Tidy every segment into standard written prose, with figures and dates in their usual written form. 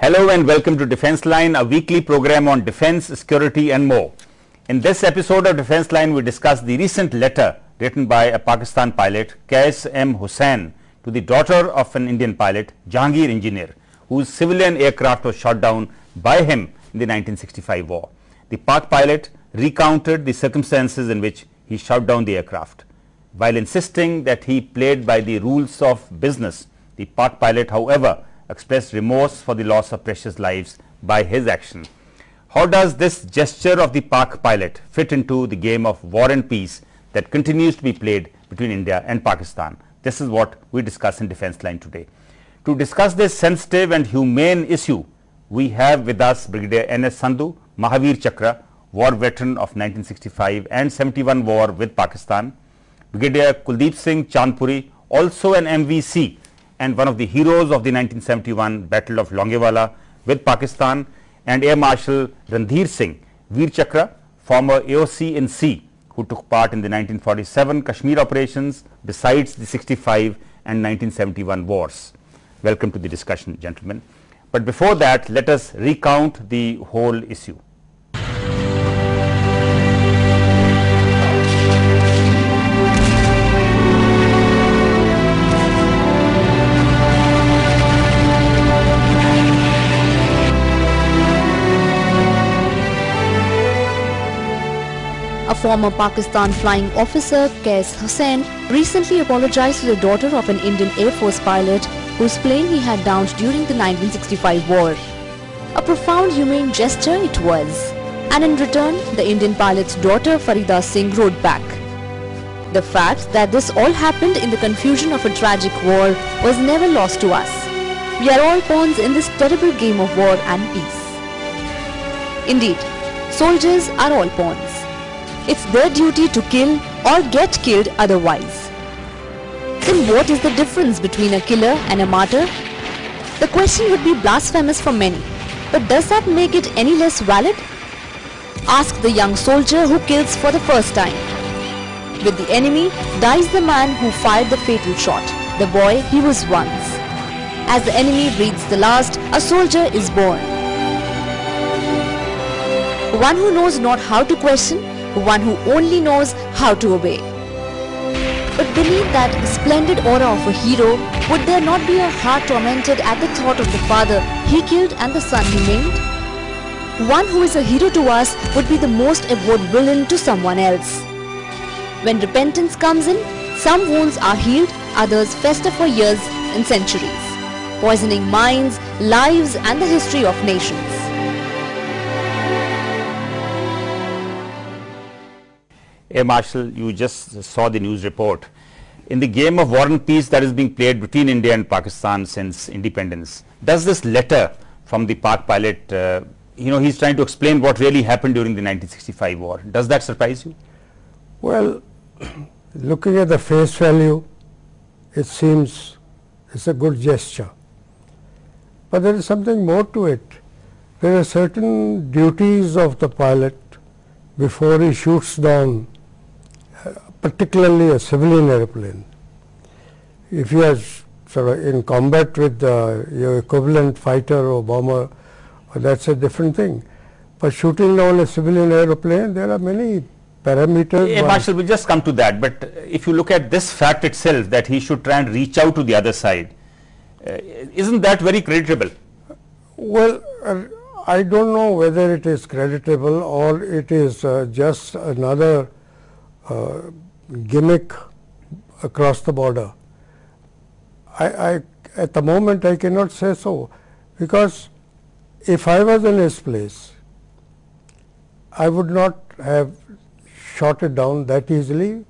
Hello and welcome to Defence Line, a weekly program on defence, security and more. In this episode of Defence Line, we discuss the recent letter written by a Pakistan pilot, Qais M. Hussain, to the daughter of an Indian pilot, Jahangir Engineer, whose civilian aircraft was shot down by him in the 1965 war. The Pak pilot recounted the circumstances in which he shot down the aircraft. While insisting that he played by the rules of business, the Pak pilot, however, expressed remorse for the loss of precious lives by his action. How does this gesture of the Pak pilot fit into the game of war and peace that continues to be played between India and Pakistan? This is what we discuss in Defence Line today. To discuss this sensitive and humane issue, we have with us Brigadier N.S. Sandhu, Mahavir Chakra, war veteran of 1965 and 71 war with Pakistan, Brigadier Kuldeep Singh Chandpuri, also an MVC and one of the heroes of the 1971 Battle of Longewala with Pakistan, and Air Marshal Randhir Singh, Veer Chakra, former AOC in C, who took part in the 1947 Kashmir operations besides the 65 and 1971 wars. Welcome to the discussion, gentlemen. But before that, let us recount the whole issue. A former Pakistan flying officer, Qais Hussain, recently apologized to the daughter of an Indian Air Force pilot whose plane he had downed during the 1965 war. A profound humane gesture it was, and in return, the Indian pilot's daughter Farida Singh wrote back. The fact that this all happened in the confusion of a tragic war was never lost to us. We are all pawns in this terrible game of war and peace. Indeed, soldiers are all pawns. It's their duty to kill or get killed otherwise. Then what is the difference between a killer and a martyr? The question would be blasphemous for many, but does that make it any less valid? Ask the young soldier who kills for the first time. With the enemy dies the man who fired the fatal shot, the boy he was once. As the enemy breathes the last, a soldier is born. One who knows not how to question, one who only knows how to obey. But beneath that splendid aura of a hero, would there not be a heart tormented at the thought of the father he killed and the son he maimed? One who is a hero to us would be the most abhorred villain to someone else. When repentance comes in, some wounds are healed, others fester for years and centuries, poisoning minds, lives and the history of nations. Air Marshal, you just saw the news report. In the game of war and peace that is being played between India and Pakistan since independence, does this letter from the Pak pilot, he's trying to explain what really happened during the 1965 war, does that surprise you? Well, looking at the face value, it seems it's a good gesture. But there is something more to it. There are certain duties of the pilot before he shoots down particularly a civilian airplane. If you are sort of in combat with your equivalent fighter or bomber, that's a different thing. But shooting down a civilian airplane, there are many parameters. Air Marshal, we'll just come to that. But if you look at this fact itself, that he should try and reach out to the other side, isn't that very creditable? Well, I don't know whether it is creditable or it is just another gimmick across the border. At the moment I cannot say so, because if I was in his place, I would not have shot it down that easily,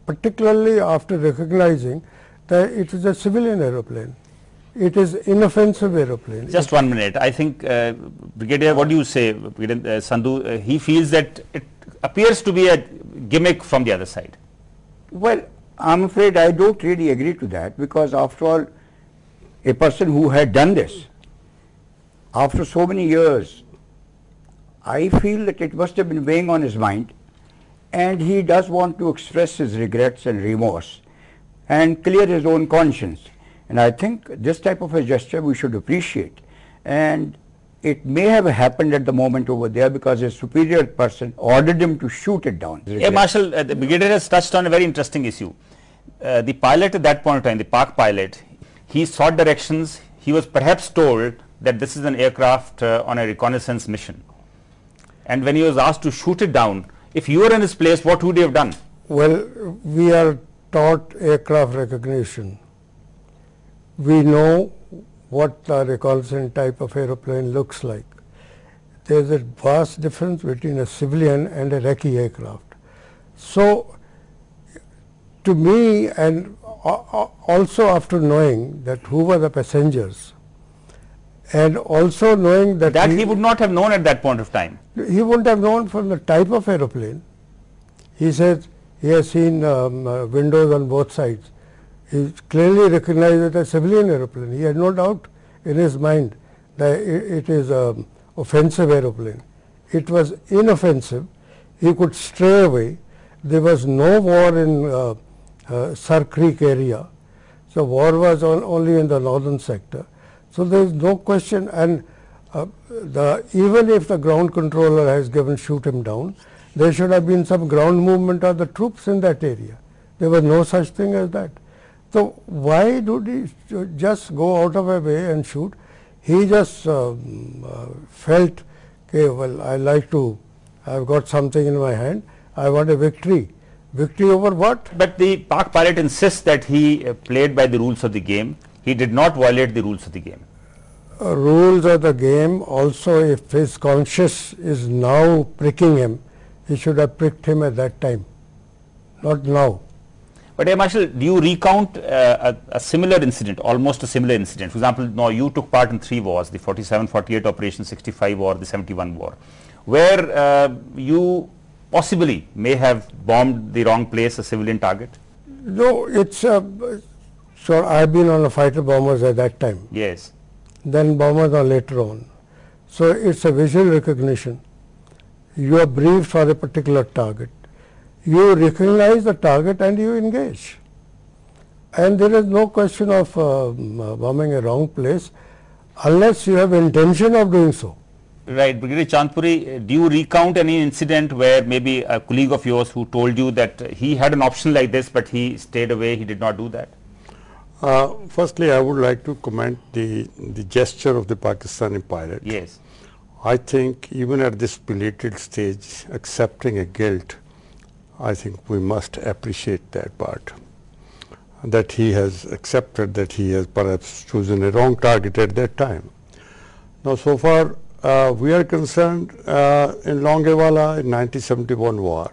particularly after recognizing that it is a civilian aeroplane. It is inoffensive aeroplane. Just 1 minute. I think, Brigadier, what do you say, Brigadier Sandhu? He feels that it appears to be a gimmick from the other side. Well, I'm afraid I don't really agree to that, because after all, a person who had done this, after so many years, I feel that it must have been weighing on his mind, and he does want to express his regrets and remorse and clear his own conscience. And I think this type of a gesture we should appreciate. and it may have happened at the moment over there because a superior person ordered him to shoot it down. Air Marshal, the brigadier has touched on a very interesting issue. The pilot at that point in time, the Pak pilot, he sought directions. He was perhaps told that this is an aircraft on a reconnaissance mission. And when he was asked to shoot it down, if you were in his place, what would you have done? Well, we are taught aircraft recognition. We know what the reconnaissance type of aeroplane looks like. There is a vast difference between a civilian and a recce aircraft. So, to me, and also after knowing that who were the passengers, and also knowing that he would not have known at that point of time. He wouldn't have known from the type of aeroplane. He said he has seen windows on both sides. He clearly recognized it as a civilian aeroplane. He had no doubt in his mind that it is an offensive aeroplane. It was inoffensive. He could stray away. There was no war in Sar Creek area. So war was only in the northern sector. So there is no question, and even if the ground controller has given shoot him down, there should have been some ground movement of the troops in that area. There was no such thing as that. So why did he just go out of a way and shoot? He just felt, okay, well, I've got something in my hand, I want a victory. Victory over what? But the Pak pilot insists that he played by the rules of the game. He did not violate the rules of the game. Rules of the game, also if his conscience is now pricking him, he should have pricked him at that time, not now. But Air Marshal, do you recount a similar incident, almost a similar incident? For example, now you took part in 3 wars, the 47, 48 Operation 65 war, the 71 war, where you possibly may have bombed the wrong place, a civilian target? No, it's so I've been on a fighter bombers at that time. Yes. Then bombers are later on. So it's a visual recognition. You are briefed for a particular target. You recognize the target and you engage. And there is no question of bombing a wrong place unless you have intention of doing so. Right. Brigadier Chandpuri, do you recount any incident where maybe a colleague of yours who told you that he had an option like this but he stayed away, he did not do that? Firstly, I would like to comment the gesture of the Pakistani pilot. Yes. I think even at this belated stage, accepting a guilt, I think we must appreciate that part. That he has accepted that he has perhaps chosen a wrong target at that time. Now, so far we are concerned in Longewala in 1971 war,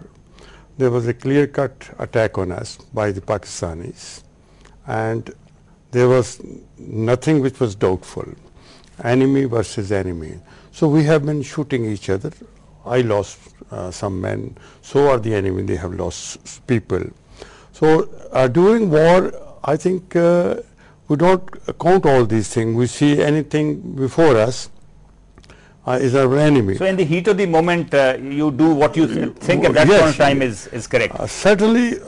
there was a clear-cut attack on us by the Pakistanis. And there was nothing which was doubtful, enemy versus enemy. So we have been shooting each other. I lost some men, so are the enemy, they have lost people. So during war, I think we don't count all these things. We see anything before us is our enemy. So in the heat of the moment, you do what you think at that point of time is correct. Certainly,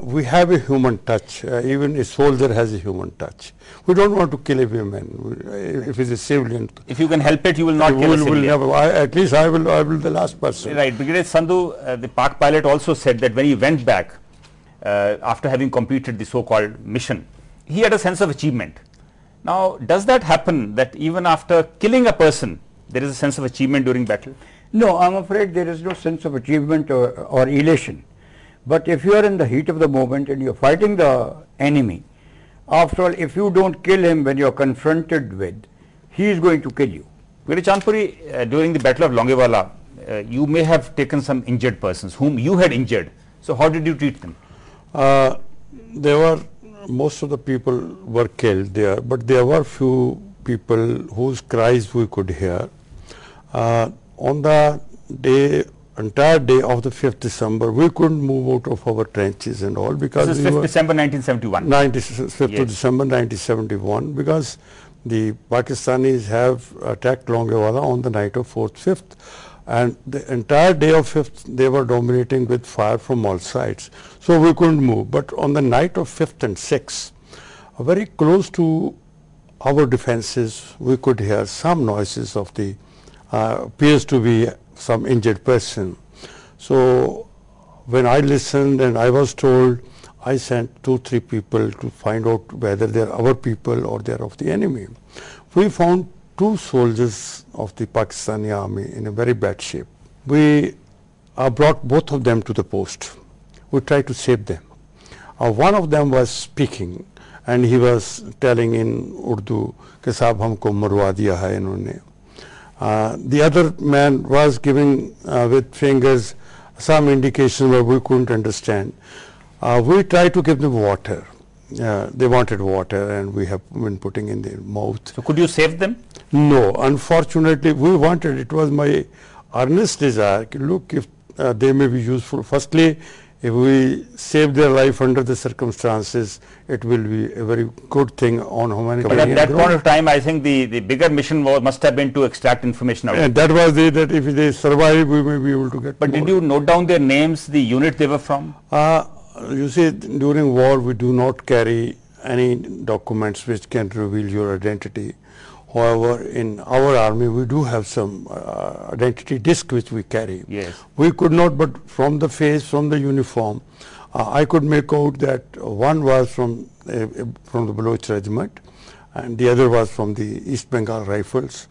we have a human touch. Even a soldier has a human touch. We don't want to kill a woman if he's a civilian. If you can help it, you will not kill a civilian. At least I will the last person. Right. Brigadier Sandhu, the Pak pilot also said that when he went back, after having completed the so-called mission, he had a sense of achievement. Now, does that happen that even after killing a person, there is a sense of achievement during battle? No, I'm afraid there is no sense of achievement or elation. But if you are in the heat of the moment and you're fighting the enemy, after all, if you don't kill him when you're confronted with, he is going to kill you. Brigadier Chandpuri, during the Battle of Longewala, you may have taken some injured persons whom you had injured. So how did you treat them? Most of the people were killed there, but there were few people whose cries we could hear. On the entire day of the 5th December, we couldn't move out of our trenches and all because this is 5th December 1971. 5th yes. December 1971, because the Pakistanis have attacked Longewala on the night of 4th, 5th, and the entire day of 5th they were dominating with fire from all sides. So we couldn't move. But on the night of 5th and 6th, very close to our defenses, we could hear some noises of the, appears to be some injured person. So when I listened and I was told, I sent 2-3 people to find out whether they're our people or they're of the enemy. We found 2 soldiers of the Pakistani army in a very bad shape. We brought both of them to the post. We tried to save them. One of them was speaking and he was telling in Urdu, "Ke saab humko marwa diya hai inhone." The other man was giving with fingers some indication where we couldn't understand. We tried to give them water. They wanted water and we have been putting in their mouth. So could you save them? No, unfortunately we wanted, it was my earnest desire, look, if they may be useful. Firstly, if we save their life under the circumstances, it will be a very good thing on humanitarian But at that ground. point of time, I think the bigger mission must have been to extract information out of And them. that was that if they survive, we may be able to get But more. did you note down their names, the unit they were from? You see, during war, we do not carry any documents which can reveal your identity. However, in our army, we do have some identity disc which we carry. Yes. We could not, but from the face, from the uniform, I could make out that one was from the Baloch regiment, and the other was from the East Bengal Rifles.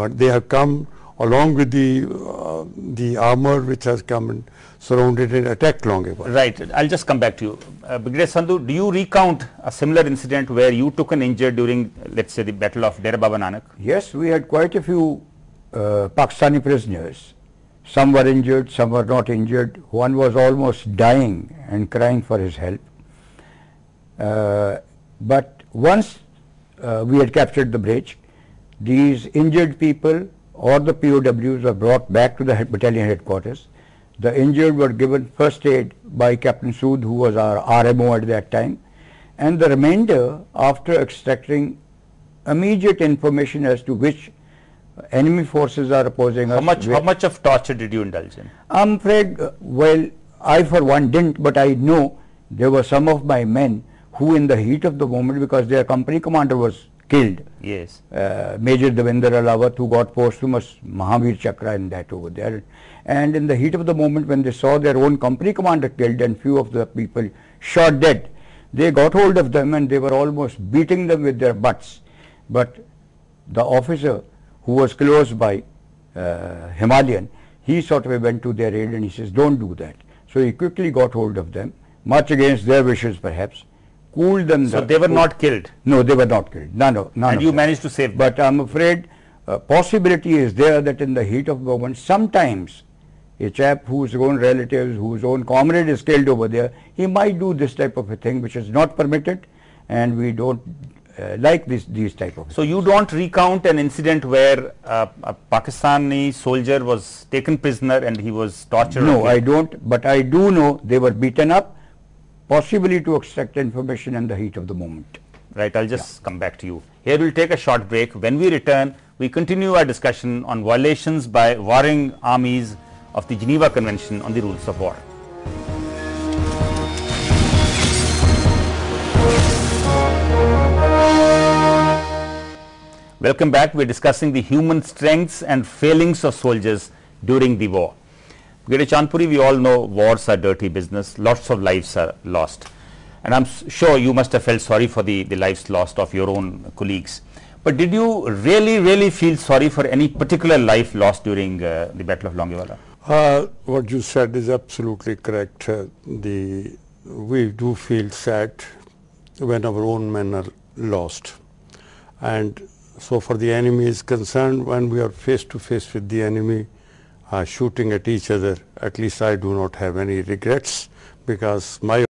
They have come along with the armor which has come and surrounded and attacked Longewala. Right. I'll just come back to you. Brigadier Sandhu, do you recount a similar incident where you took an injured during, let's say, the Battle of Dera Baba Nanak? Yes, we had quite a few Pakistani prisoners. Some were injured, some were not injured. One was almost dying and crying for his help. But once we had captured the bridge, these injured people or the POWs were brought back to the battalion headquarters. The injured were given first aid by Captain Sood, who was our RMO at that time, and the remainder, after extracting immediate information as to which enemy forces are opposing us. How much of torture did you indulge in? I'm afraid, well, I for one didn't, but I know there were some of my men who in the heat of the moment, because their company commander was killed, Yes. Major Devinder Alawat, who got posthumous Mahavir Chakra in that over there. And in the heat of the moment, when they saw their own company commander killed and few of the people shot dead, they got hold of them and they were almost beating them with their butts. But the officer who was close by, Himalayan, he sort of went to their aid and he says, "Don't do that." So he quickly got hold of them, much against their wishes perhaps, cooled them. So they were not killed? No, they were not killed. None And of you them. managed to save them? But I'm afraid possibility is there that in the heat of the moment, sometimes a chap whose own relatives, whose own comrade is killed over there, he might do this type of a thing which is not permitted, and we don't like these type of So you don't recount an incident where a Pakistani soldier was taken prisoner and he was tortured? No, or I killed? don't, but I do know they were beaten up, possibly to extract information in the heat of the moment. Right, I'll just come back to you. Here we'll take a short break. When we return, we continue our discussion on violations by warring armies of the Geneva Convention on the Rules of War. Welcome back. We're discussing the human strengths and failings of soldiers during the war. Brigadier Chandpuri, we all know wars are dirty business. Lots of lives are lost. And I'm sure you must have felt sorry for the lives lost of your own colleagues. But did you really feel sorry for any particular life lost during the Battle of Longewala? What you said is absolutely correct. We do feel sad when our own men are lost. And so for the enemy is concerned, when we are face to face with the enemy, shooting at each other, at least I do not have any regrets, because my